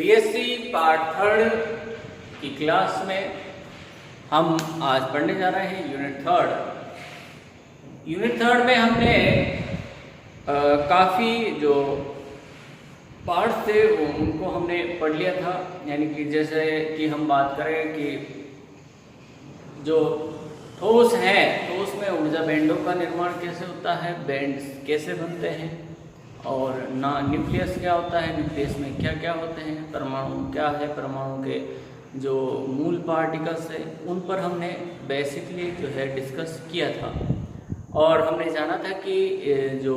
BSc part third की class में हम आज पढ़ने जा रहे हैं यूनिट थर्ड में हमने काफ़ी जो पार्ट थे उनको हमने पढ़ लिया था। यानी कि जैसे कि हम बात करें कि जो ठोस है, ठोस में ऊर्जा बैंडों का निर्माण कैसे होता है, बैंड्स कैसे बनते हैं, और न्यूक्लियस क्या होता है, न्यूक्लियस में क्या क्या होते हैं, परमाणु क्या है, परमाणु के जो मूल पार्टिकल्स है उन पर हमने बेसिकली जो है डिस्कस किया था। और हमने जाना था कि जो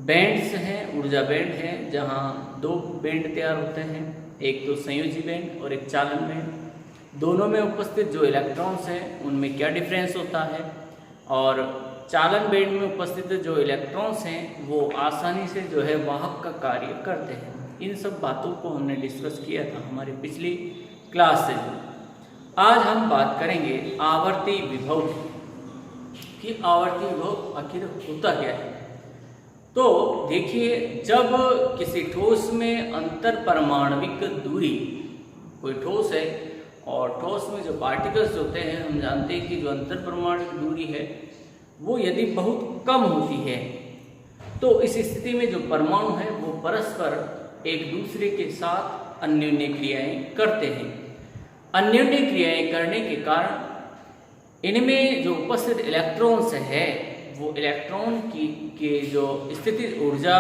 बैंड्स हैं, ऊर्जा बैंड हैं, जहाँ दो बैंड तैयार होते हैं, एक तो संयोजी बैंड और एक चालन बैंड। दोनों में उपस्थित जो इलेक्ट्रॉन्स हैं उनमें क्या डिफरेंस होता है, और चालन बैंड में उपस्थित जो इलेक्ट्रॉन्स हैं वो आसानी से जो है वाहक का कार्य करते हैं। इन सब बातों को हमने डिस्कस किया था हमारी पिछली क्लास से। आज हम बात करेंगे आवर्ती विभव की। आवर्ती विभव आखिर होता क्या है? तो देखिए, जब किसी ठोस में अंतर परमाणविक दूरी, कोई ठोस है और ठोस में जो पार्टिकल्स होते हैं, हम जानते हैं कि जो अंतर परमाणविक दूरी है वो यदि बहुत कम होती है तो इस स्थिति में जो परमाणु है वो परस्पर एक दूसरे के साथ अन्योन्य क्रियाएं करते हैं। अन्योन्य क्रियाएं करने के कारण इनमें जो उपस्थित इलेक्ट्रॉन्स है वो इलेक्ट्रॉन के जो स्थितिज ऊर्जा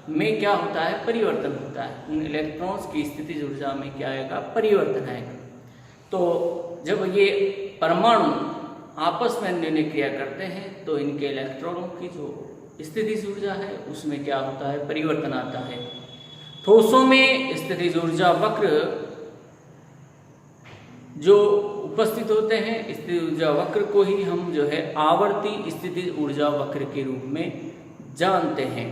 में क्या होता है, परिवर्तन होता है। उन इलेक्ट्रॉन्स की स्थितिज ऊर्जा में क्या आएगा, परिवर्तन आएगा। तो जब ये परमाणु आपस में अन्योन्य क्रिया करते हैं तो इनके इलेक्ट्रॉनों की जो स्थितिज ऊर्जा है उसमें क्या होता है, परिवर्तन आता है। ठोसों में स्थितिज ऊर्जा वक्र जो उपस्थित होते हैं, स्थितिज ऊर्जा वक्र को ही हम जो है आवर्ती स्थितिज ऊर्जा वक्र के रूप में जानते हैं।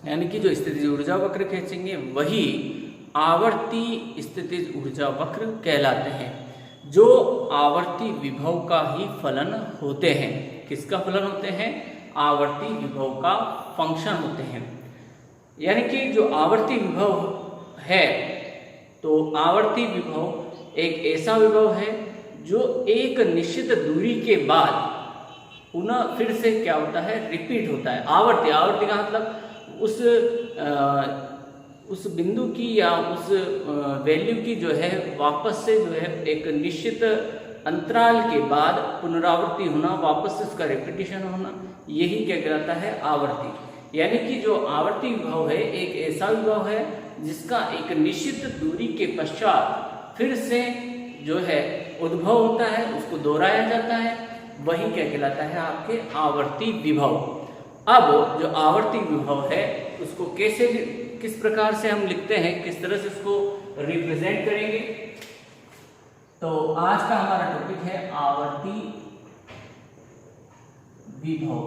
यानी कि जो स्थितिज ऊर्जा वक्र खींचेंगे वही आवर्ती स्थितिज ऊर्जा वक्र कहलाते हैं, जो आवर्ती विभव का ही फलन होते हैं। किसका फलन होते हैं? आवर्ती विभव का फंक्शन होते हैं। यानी कि जो आवर्ती विभव है, तो आवर्ती विभव एक ऐसा विभव है जो एक निश्चित दूरी के बाद पुनः फिर से क्या होता है, रिपीट होता है। आवर्ती का मतलब उस बिंदु की या उस वैल्यू की जो है वापस से जो है एक निश्चित अंतराल के बाद पुनरावृत्ति होना, वापस से उसका रिपीटिशन होना, यही क्या कहलाता है, आवर्ती। यानी कि जो आवर्ती विभव है एक ऐसा विभव है जिसका एक निश्चित दूरी के पश्चात फिर से जो है उद्भव होता है, उसको दोहराया जाता है, वही क्या कहलाता है, आपके आवर्ती विभव। अब जो आवर्ती विभव है उसको किस प्रकार से हम लिखते हैं, किस तरह से उसको रिप्रेजेंट करेंगे, तो आज का हमारा टॉपिक है आवर्ती विभव।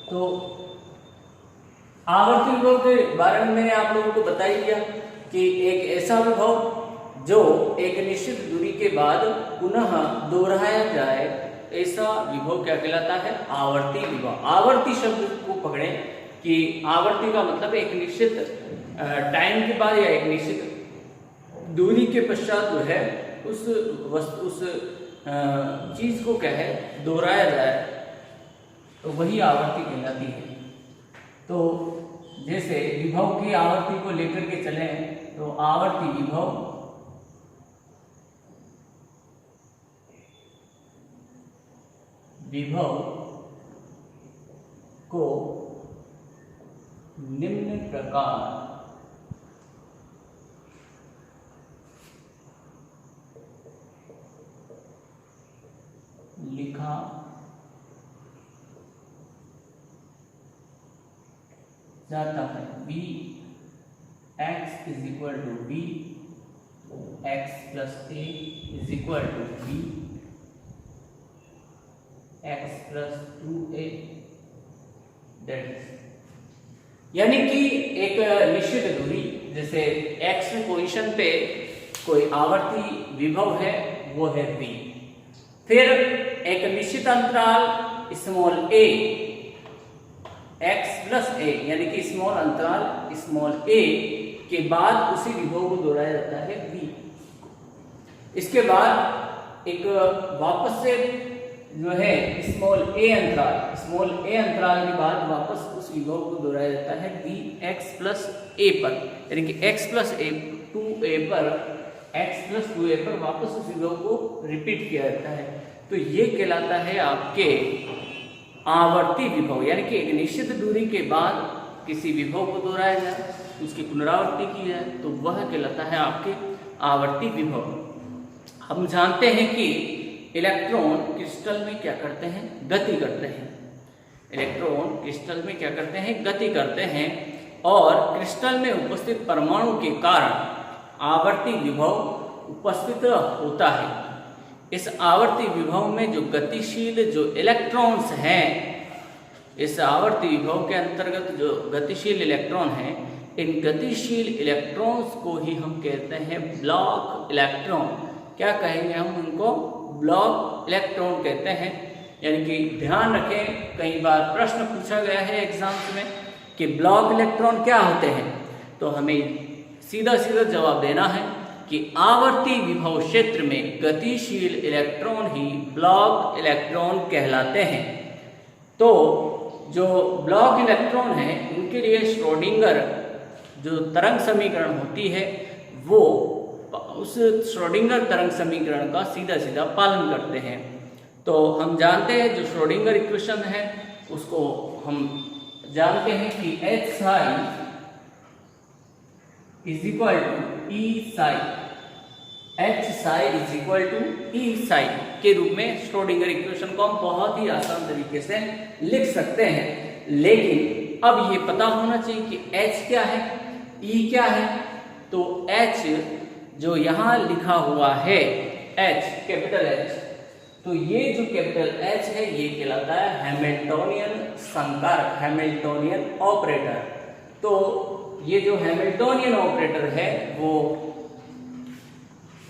तो आवर्ती विभव के बारे में मैंने आप लोगों को बता ही दिया कि एक ऐसा विभव जो एक निश्चित दूरी के बाद पुनः दोहराया जाए, ऐसा विभव क्या कहलाता है, आवर्ती विभव। आवर्ती शब्द को पकड़ें कि आवर्ती का मतलब एक निश्चित टाइम के बाद या एक निश्चित दूरी के पश्चात जो है उस चीज को क्या है, दोहराया जाए, तो वही आवर्ती कहलाती है। तो जैसे विभव की आवर्ती को लेकर के चले तो आवर्ती विभव को निम्न प्रकार लिखा जाता है। V x is equal to B, x plus A is equal to B, x plus 2A, that is. यानी कि एक निश्चित दूरी, जैसे x पोजीशन पे कोई आवर्ती विभव है वो है V, फिर एक निश्चित अंतराल small a x plus a यानी कि स्मॉल अंतराल स्मॉल a के बाद उसी विभव को दोहराया जाता है v। इसके बाद एक वापस से जो है स्मॉल a अंतराल के बाद वापस उस विभव को दोहराया जाता है vx प्लस a पर, यानी कि x प्लस a 2a पर x प्लस 2a पर वापस उस विभव को रिपीट किया जाता है। तो ये कहलाता है आपके आवर्ती विभव, यानी कि एक निश्चित दूरी के बाद किसी विभव को दोहराया जाए, उसकी पुनरावृत्ति की जाए, तो वह कहलाता है आपके आवर्ती विभव। हम जानते हैं कि इलेक्ट्रॉन क्रिस्टल में क्या करते हैं, गति करते हैं। इलेक्ट्रॉन क्रिस्टल में क्या करते हैं, गति करते हैं, और क्रिस्टल में उपस्थित परमाणु के कारण आवर्ती विभव उपस्थित होता है। इस आवर्ती विभव में जो गतिशील जो इलेक्ट्रॉन्स हैं, इस आवर्ती विभव के अंतर्गत जो गतिशील इलेक्ट्रॉन हैं, इन गतिशील इलेक्ट्रॉन्स को ही हम कहते हैं ब्लॉक इलेक्ट्रॉन। क्या कहेंगे हम उनको, ब्लॉक इलेक्ट्रॉन कहते हैं। यानी कि ध्यान रखें, कई बार प्रश्न पूछा गया है एग्जाम्स में कि ब्लॉक इलेक्ट्रॉन क्या होते हैं, तो हमें सीधा सीधा जवाब देना है कि आवर्ती विभव क्षेत्र में गतिशील इलेक्ट्रॉन ही ब्लॉक इलेक्ट्रॉन कहलाते हैं। तो जो ब्लॉक इलेक्ट्रॉन है उनके लिए श्रोडिंगर जो तरंग समीकरण होती है, वो उस श्रोडिंगर तरंग समीकरण का सीधा सीधा पालन करते हैं। तो हम जानते हैं जो श्रोडिंगर इक्वेशन है उसको हम जानते हैं कि H psi is equal to E psi, H psi is equal to E psi के रूप में श्रोडिंगर इक्वेशन को हम बहुत ही आसान तरीके से लिख सकते हैं। लेकिन अब ये पता होना चाहिए कि H क्या है, E क्या है। तो H जो यहाँ लिखा हुआ है H, कैपिटल H, तो ये जो कैपिटल H है ये कहलाता है हैमिल्टोनियन संकारक, हैमिल्टोनियन ऑपरेटर। तो ये जो हैमिल्टोनियन ऑपरेटर है वो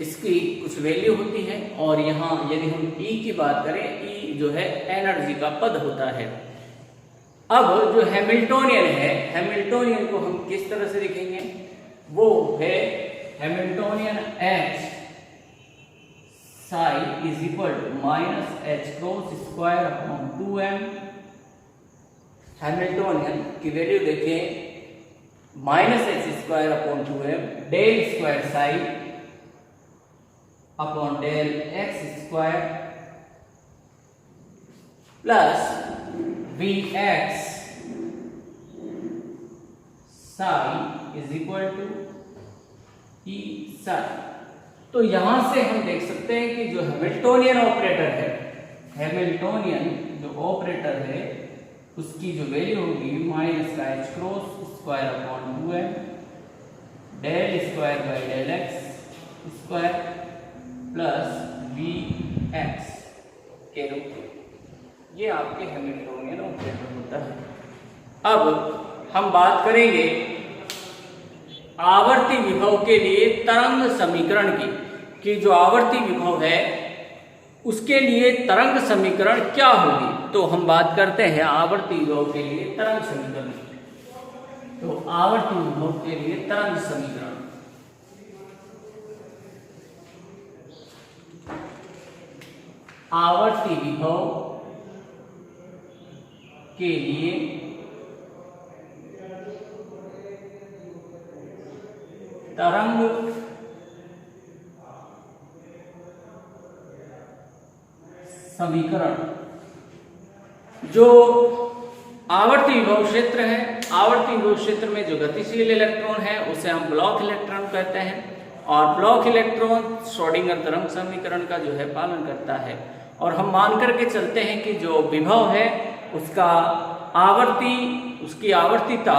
इसकी कुछ वैल्यू होती है, और यहाँ यदि हम E की बात करें, E जो है एनर्जी का पद होता है। अब जो हैमिल्टोनियन है, हैमिल्टोनियन को हम किस तरह से लिखेंगे, वो है Hamiltonian H psi is equal to minus H cross square upon 2m। Hamiltonian की वैल्यू देखें, minus H square upon 2m del square psi upon del x square plus Vx psi is equal to E psi। तो यहां से हम देख सकते हैं कि जो हैमिल्टोनियन ऑपरेटर है, हैमिल्टोनियन जो ऑपरेटर है उसकी जो वैल्यू होगी माइनस का H cross square upon 2m del square by del x square plus Vx के रूप में। ये आपके हैमिल्टोनियन ऑपरेटर होता है। अब हम बात करेंगे आवर्ती विभव के लिए तरंग समीकरण की, कि जो आवर्ती विभव है उसके लिए तरंग समीकरण क्या होगी। तो हम बात करते हैं आवर्ती विभव के लिए तरंग समीकरण। तो आवर्ती विभव के लिए तरंग समीकरण, आवर्ती विभव के लिए तरंग समीकरण। जो आवर्ती विभव क्षेत्र है, आवर्ती विभव क्षेत्र में जो गतिशील इलेक्ट्रॉन है उसे हम ब्लॉक इलेक्ट्रॉन कहते हैं, और ब्लॉक इलेक्ट्रॉन श्रोडिंगर तरंग समीकरण का जो है पालन करता है। और हम मान करके चलते हैं कि जो विभव है उसका आवर्ती, उसकी आवर्तीता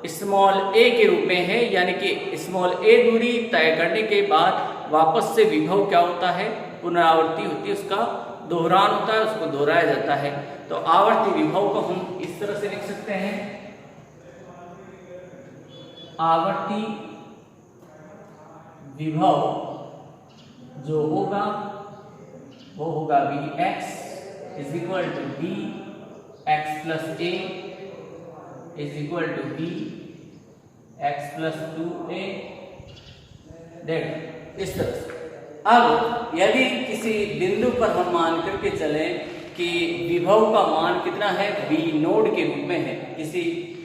स्मॉल a के रूप में है, यानी कि स्मॉल a दूरी तय करने के बाद वापस से विभव क्या होता है, पुनरावृत्ति होती है, उसका दोहरान होता है, उसको दोहराया जाता है। तो आवर्ती विभव को हम इस तरह से लिख सकते हैं, आवर्ती विभव जो होगा वो होगा Vx is equal to Vx plus a is equal to B X plus 2a that इस तरह से। अब यदि किसी बिंदु पर हम मान करके चलें कि विभव का मान कितना है, v नोड के रूप में है, किसी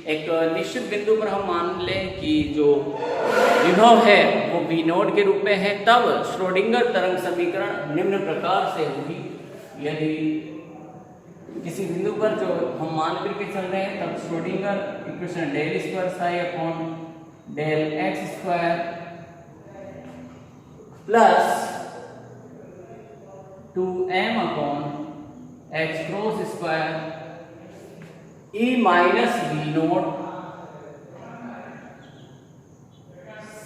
एक निश्चित बिंदु पर हम मान लें कि जो विभव है वो v नोड के रूप में है, तब श्रोडिंगर तरंग समीकरण निम्न प्रकार से होगी। यदि किसी बिंदु पर जो हम मान करके चल रहे हैं तब Schrodinger equation del square psi upon del x square plus 2m upon H cross square E minus V naught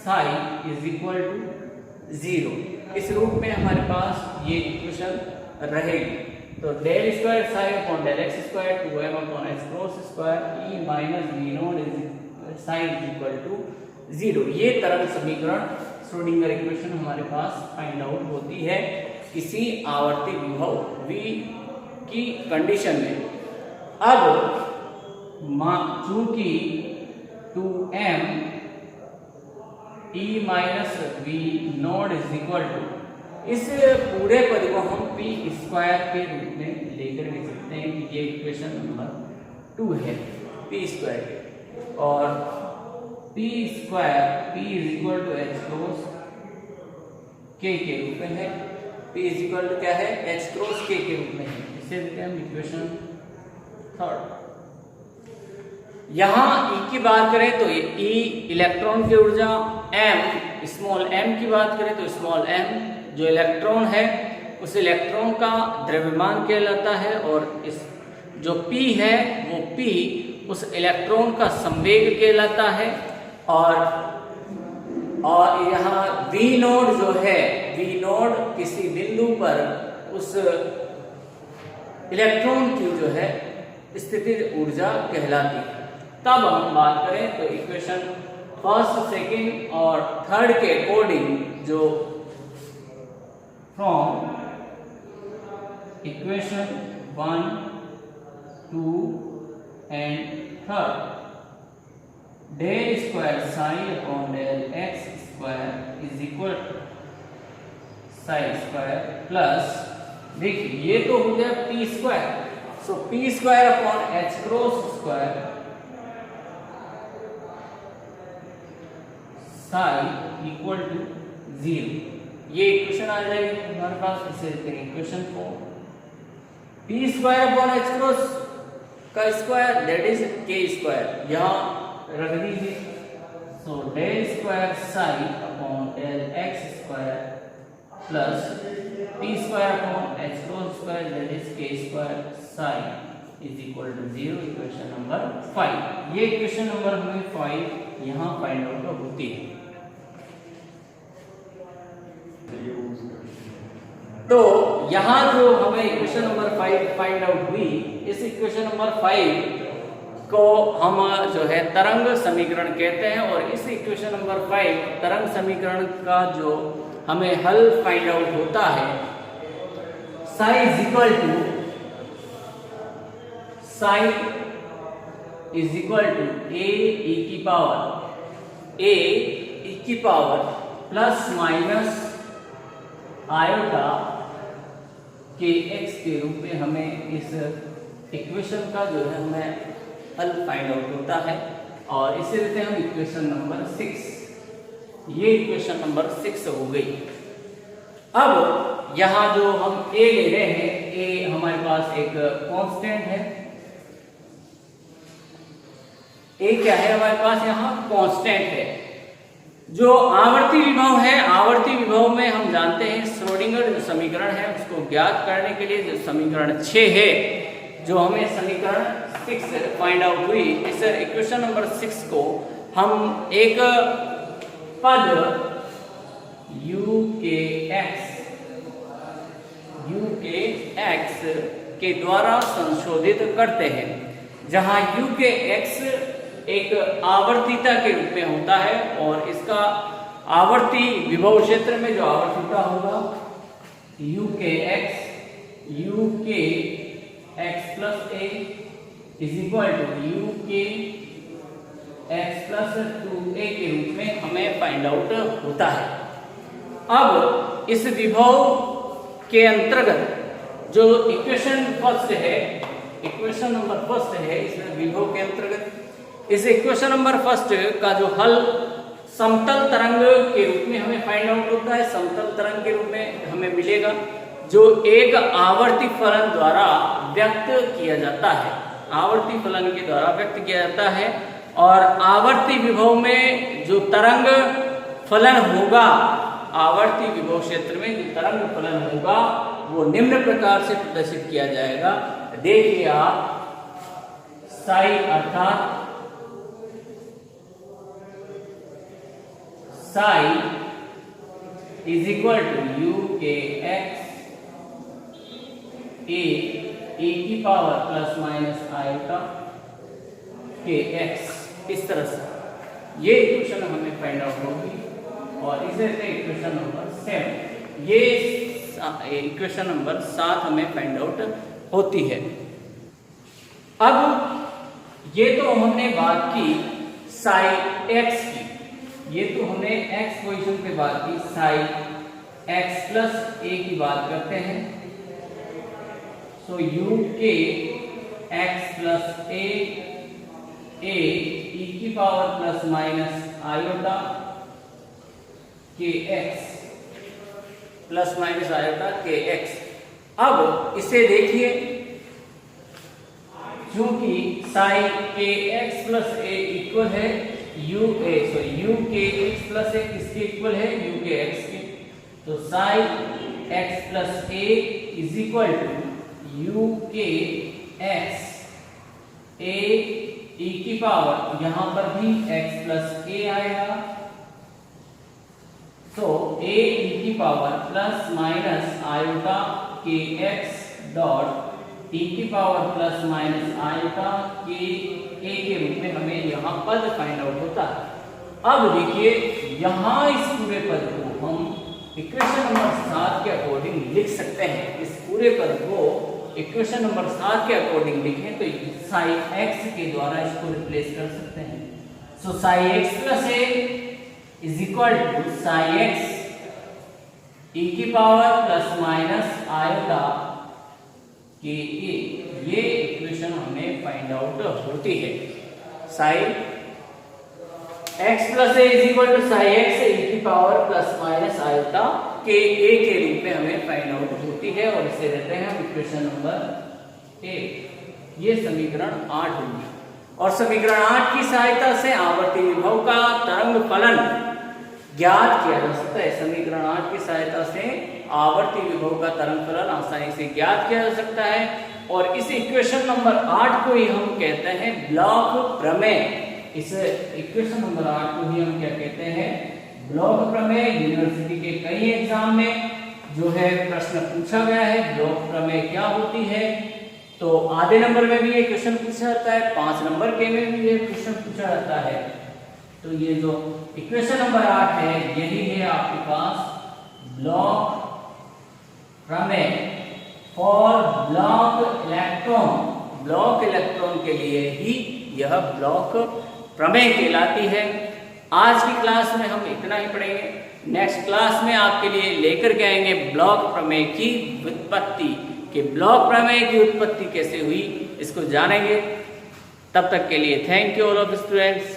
psi is equal to 0। इस रूप में हमारे पास ये इक्वेशन रहेगी। तो del square psi upon del x square 2m upon H cross square E minus V naught is psi is equal to 0। ये तरंग समीकरण श्रोडिंगर इक्वेशन हमारे पास फाइंड आउट होती है किसी आवर्ती विभव v की कंडीशन में। अब चूंकि 2m e minus V naught is equal to, इस पूरे पद को हम p स्क्वायर के रूप में लेकर के चलते हैं कि ये इक्वेशन नंबर 2 है p स्क्वायर, और p square p is equal to H cross k के रूप में है। p इज इक्वल टू क्या है, एच क्रॉस k के रूप में है। इसे देते हैं हम इक्वेशन 3। यहाँ E की बात करें तो E इलेक्ट्रॉन की ऊर्जा, m स्मॉल m की बात करें तो स्मॉल m जो इलेक्ट्रॉन है उस इलेक्ट्रॉन का द्रव्यमान कहलाता है, और इस जो P है वो P उस इलेक्ट्रॉन का संवेग कहलाता है। और यहाँ V नोड जो है, V नोड किसी बिंदु पर उस इलेक्ट्रॉन की जो है स्थितिज ऊर्जा कहलाती है। तब हम बात करें तो इक्वेशन फर्स्ट, सेकंड और थर्ड के अकॉर्डिंग, जो from equation 1, 2 and third del square psi upon del x square is equal to psi square plus, देखिए ये तो हो गया p square, so p square upon H cross square psi equal to 0। ये equation आ जाएगी हमारे पास। इसे देते हैं equation 4, p square upon H cross का square that is k square, यहाँ रख दीजिए। So del square psi upon del x square plus p square upon H cross square that is k square psi is equal to 0। Equation number 5। ये equation number हमें 5 यहाँ find out होती है। तो यहाँ जो हमें इक्वेशन नंबर 5 फाइंड आउट हुई, इस इक्वेशन नंबर 5 को हम जो है तरंग समीकरण कहते हैं, और इस इक्वेशन नंबर 5 तरंग समीकरण का जो हमें हल फाइंड आउट होता है, Sai is equal to A E की पावर प्लस माइनस आयोटा के एक्स के रूप में हमें इस इक्वेशन का जो है हमें हल फाइंड आउट होता है। और इसे देते हैं हम इक्वेशन नंबर 6। ये इक्वेशन नंबर 6 हो गई। अब यहाँ जो हम a ले रहे हैं, a हमारे पास एक कांस्टेंट है। a क्या है हमारे पास, यहाँ कांस्टेंट है। जो आवर्ती विभव है, आवर्ती विभव में हम जानते हैं श्रोडिंगर जो समीकरण है उसको ज्ञात करने के लिए जो समीकरण 6 है, जो हमें समीकरण 6 फाइंड आउट हुई, इस इक्वेशन नंबर 6 को हम एक पद u के x के द्वारा संशोधित करते हैं, जहां u के x एक आवर्तीता के रूप में होता है, और इसका आवर्ती विभव क्षेत्र में जो आवर्तीता होगा u के x plus a is equal to u के x प्लस 2a के रूप में हमें फाइंड आउट होता है। अब इस विभव के अंतर्गत जो इक्वेशन फर्स्ट है, इक्वेशन नंबर फर्स्ट है इसमें विभव के अंतर्गत इस इक्वेशन नंबर फर्स्ट का जो हल समतल तरंग के रूप में हमें फाइंड आउट होता है। समतल तरंग के रूप में हमें मिलेगा जो एक आवर्ती फलन द्वारा व्यक्त किया जाता है, आवर्ती फलन के द्वारा व्यक्त किया जाता है। और आवर्ती विभव में जो तरंग फलन होगा, आवर्ती विभव क्षेत्र में जो तरंग फलन होगा वो निम्न प्रकार से प्रदर्शित किया जाएगा। देखिए आप, साई अर्थात psi is equal to U के एक्स ए की पावर प्लस माइनस आयोटा के एक्स, इस तरह से ये इक्वेशन हमें फाइंड आउट होगी। और इसे इक्वेशन नंबर 7, ये इक्वेशन नंबर 7 हमें फाइंड आउट होती है। अब ये तो हमने बात की साई एक्स की, ये तो हमने एक्स पोजीशन पे बात की, साई एक्स प्लस ए की बात करते हैं। सो यू के एक्स प्लस ए ई की पावर प्लस माइनस आयोटा के एक्स प्लस माइनस आयोटा के एक्स। अब इसे देखिए, क्योंकि साई के एक्स प्लस ए इक्वल है यू के एक्स प्लस ए किसके इक्वल है, यू के एक्स के। तो psi x plus A is equal to U के एक्स ए ई की पावर, यहां पर भी x प्लस ए आएगा, तो a ई की पावर प्लस माइनस आयोटा के एक्स डॉट ई की पावर प्लस माइनस आयोटा के ए के रूप में हमें यहाँ पद फाइंड आउट होता है। अब देखिए, यहाँ इस पूरे पद को हम इक्वेशन नंबर 7 के अकॉर्डिंग लिख सकते हैं। इस पूरे पद को इक्वेशन नंबर 7 के अकॉर्डिंग लिखें तो साई एक्स के द्वारा इसको रिप्लेस कर सकते हैं। So psi x plus A is equal to psi x e की पावर प्लस माइनस आयोटा के ए, ये इक्वेशन हमें फाइंड आउट होती है। Psi x plus A is equal to psi x e की पावर प्लस माइनस आयोटा के ए के रूप में हमें फाइंड आउट होती है। और इसे देते हैं इक्वेशन नंबर 8। ये समीकरण 8 होगी। और समीकरण 8 की सहायता से आवर्ती विभव का तरंग फलन ज्ञात किया जा सकता है। समीकरण 8 की सहायता से आवर्ती विभव का तरंग फलन आसानी से ज्ञात किया जा सकता है। और इस इक्वेशन नंबर 8 को ही हम कहते हैं ब्लॉक प्रमेय। इस इक्वेशन नंबर 8 को ही हम क्या कहते हैं, ब्लॉक प्रमेय। यूनिवर्सिटी के कई एग्जाम में जो है प्रश्न पूछा गया है ब्लॉक प्रमेय क्या होती है। तो आधे नंबर में भी ये क्वेश्चन पूछा जाता है, 5 नंबर के में भी ये क्वेश्चन पूछा जाता है। तो ये जो इक्वेशन नंबर 8 है यही है आपके पास ब्लॉक प्रमेय for block electron. Block electron के लिए ही यह ब्लॉक प्रमेय कहलाती है। आज की क्लास में हम इतना ही पढ़ेंगे। नेक्स्ट क्लास में आपके लिए लेकर के आएंगे ब्लॉक प्रमेय की व्युत्पत्ति, कि ब्लॉक प्रमेय की उत्पत्ति कैसे हुई इसको जानेंगे। तब तक के लिए thank you all of students.